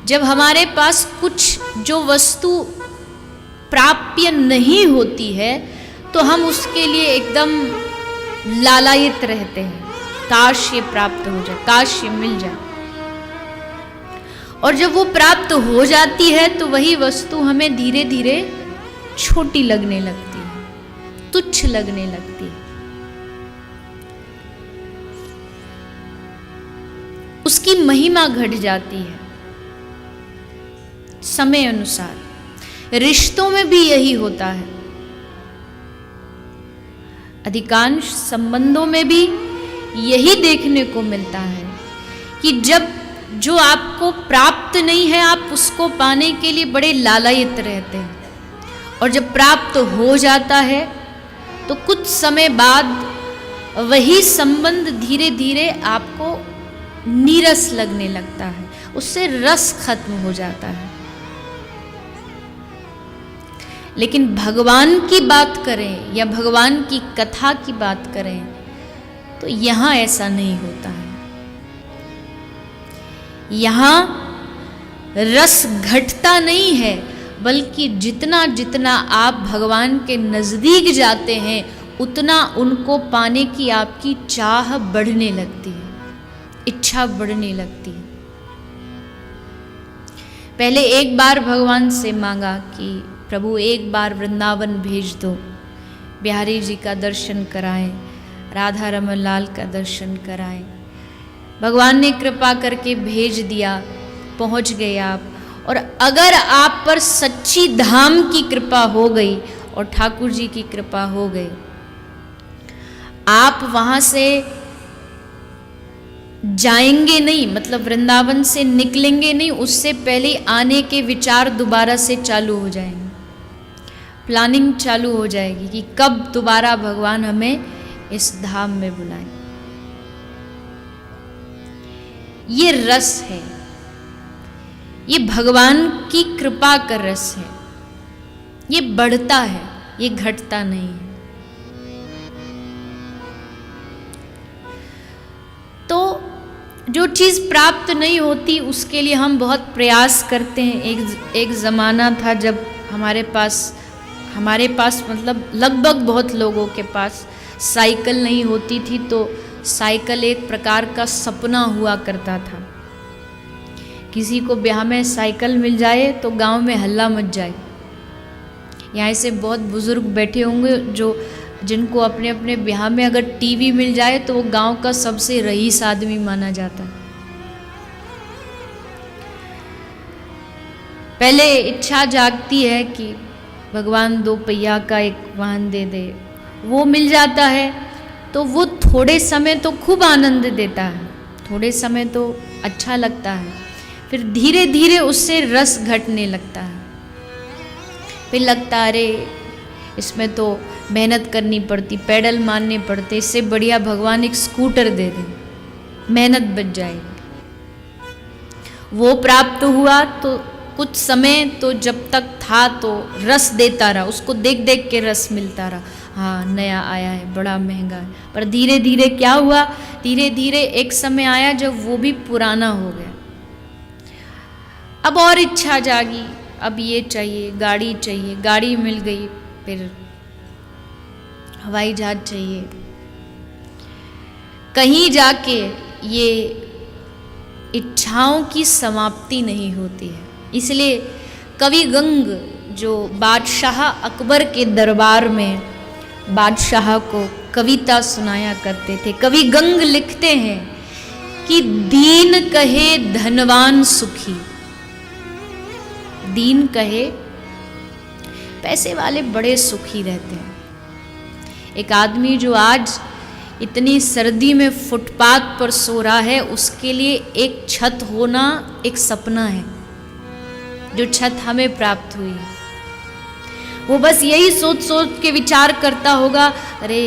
जब हमारे पास कुछ जो वस्तु प्राप्य नहीं होती है तो हम उसके लिए एकदम लालायित रहते हैं, काश ये प्राप्त हो जाए, काश ये मिल जाए। और जब वो प्राप्त हो जाती है तो वही वस्तु हमें धीरे धीरे छोटी लगने लगती है, तुच्छ लगने लगती है। उसकी महिमा घट जाती है समय अनुसार। रिश्तों में भी यही होता है, अधिकांश संबंधों में भी यही देखने को मिलता है कि जब जो आपको प्राप्त नहीं है आप उसको पाने के लिए बड़े लालायित रहते हैं, और जब प्राप्त हो जाता है तो कुछ समय बाद वही संबंध धीरे धीरे आपको नीरस लगने लगता है, उससे रस खत्म हो जाता है। लेकिन भगवान की बात करें या भगवान की कथा की बात करें तो यहाँ ऐसा नहीं होता है। यहाँ रस घटता नहीं है, बल्कि जितना जितना आप भगवान के नज़दीक जाते हैं उतना उनको पाने की आपकी चाह बढ़ने लगती है, इच्छा बढ़ने लगती है। पहले एक बार भगवान से मांगा कि प्रभु एक बार वृंदावन भेज दो, बिहारी जी का दर्शन कराएं, राधा रमन लाल का दर्शन कराएं। भगवान ने कृपा करके भेज दिया, पहुंच गए आप। और अगर आप पर सच्ची धाम की कृपा हो गई और ठाकुर जी की कृपा हो गई, आप वहां से जाएंगे नहीं, मतलब वृंदावन से निकलेंगे नहीं, उससे पहले आने के विचार दोबारा से चालू हो जाएंगे, प्लानिंग चालू हो जाएगी कि कब दोबारा भगवान हमें इस धाम में बुलाए। ये रस है, ये भगवान की कृपा का रस है, ये बढ़ता है, ये घटता नहीं है। तो जो चीज़ प्राप्त नहीं होती उसके लिए हम बहुत प्रयास करते हैं। एक ज़माना था जब हमारे पास मतलब लगभग बहुत लोगों के पास साइकिल नहीं होती थी, तो साइकिल एक प्रकार का सपना हुआ करता था। किसी को ब्याह में साइकिल मिल जाए तो गांव में हल्ला मच जाए। यहाँ से बहुत बुजुर्ग बैठे होंगे जिनको अपने अपने ब्याह में अगर टीवी मिल जाए तो वो गांव का सबसे रईस आदमी माना जाता है। पहले इच्छा जागती है कि भगवान 2 पहिया का एक वाहन दे दे, वो मिल जाता है तो वो थोड़े समय तो खूब आनंद देता है, थोड़े समय तो अच्छा लगता है, फिर धीरे धीरे उससे रस घटने लगता है। फिर लगता है अरे इसमें तो मेहनत करनी पड़ती, पेडल मारने पड़ते, इससे बढ़िया भगवान एक स्कूटर दे दे, मेहनत बच जाएगी। वो प्राप्त हुआ तो कुछ समय तो जब तक था तो रस देता रहा, उसको देख देख के रस मिलता रहा, हाँ नया आया है, बड़ा महंगा है। पर धीरे धीरे क्या हुआ, धीरे धीरे एक समय आया जब वो भी पुराना हो गया। अब और इच्छा जागी, अब ये चाहिए, गाड़ी चाहिए, गाड़ी मिल गई, फिर हवाई जहाज चाहिए। कहीं जाके ये इच्छाओं की समाप्ति नहीं होती है। इसलिए कवि गंग जो बादशाह अकबर के दरबार में बादशाह को कविता सुनाया करते थे, कवि गंग लिखते हैं कि दीन कहे धनवान सुखी। दीन कहे पैसे वाले बड़े सुखी रहते हैं। एक आदमी जो आज इतनी सर्दी में फुटपाथ पर सो रहा है, उसके लिए एक छत होना एक सपना है, जो छत हमें प्राप्त हुई है। वो बस यही सोच सोच के विचार करता होगा, अरे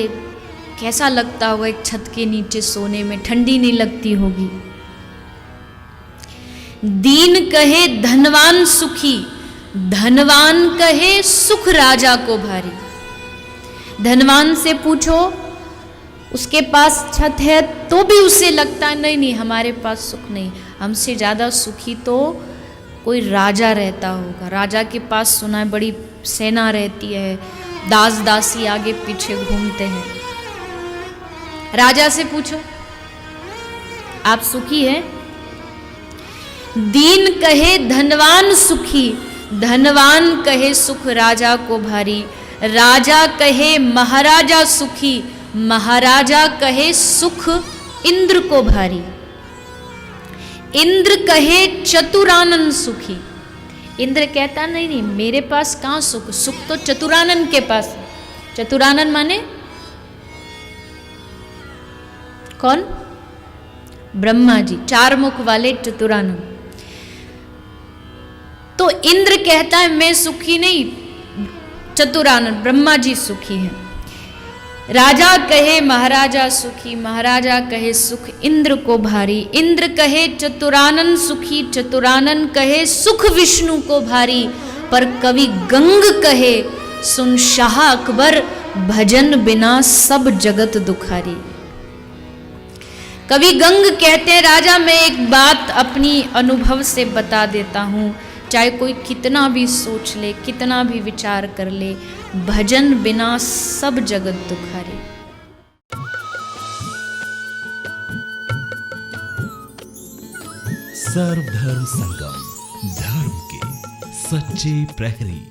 कैसा लगता होगा एक छत के नीचे सोने में, ठंडी नहीं लगती होगी। दीन कहे धनवान सुखी, धनवान कहे सुख राजा को भारी। धनवान से पूछो, उसके पास छत है तो भी उसे लगता है नहीं नहीं हमारे पास सुख नहीं, हमसे ज़्यादा सुखी तो कोई राजा रहता होगा। राजा के पास सुना है बड़ी सेना रहती है, दास दासी आगे पीछे घूमते हैं। राजा से पूछो आप सुखी हैं? दीन कहे धनवान सुखी, धनवान कहे सुख राजा को भारी। राजा कहे महाराजा सुखी, महाराजा कहे सुख इंद्र को भारी। इंद्र कहे चतुरानन सुखी। इंद्र कहता नहीं नहीं मेरे पास कहाँ सुख, सुख तो चतुरानन के पास। चतुरानन माने कौन? ब्रह्मा जी, चार मुख वाले चतुरानन। तो इंद्र कहता है मैं सुखी नहीं, चतुरानन ब्रह्मा जी सुखी हैं। राजा कहे महाराजा सुखी, महाराजा कहे सुख इंद्र को भारी। इंद्र कहे चतुरानन सुखी, चतुरानन कहे सुख विष्णु को भारी। पर कवि गंग कहे सुन शाह अकबर, भजन बिना सब जगत दुखारी। कवि गंग कहते हैं राजा मैं एक बात अपनी अनुभव से बता देता हूँ, चाहे कोई कितना भी सोच ले, कितना भी विचार कर ले, भजन बिना सब जगत दुखारी। सर्वधर्म संगम, धर्म के सच्चे प्रहरी।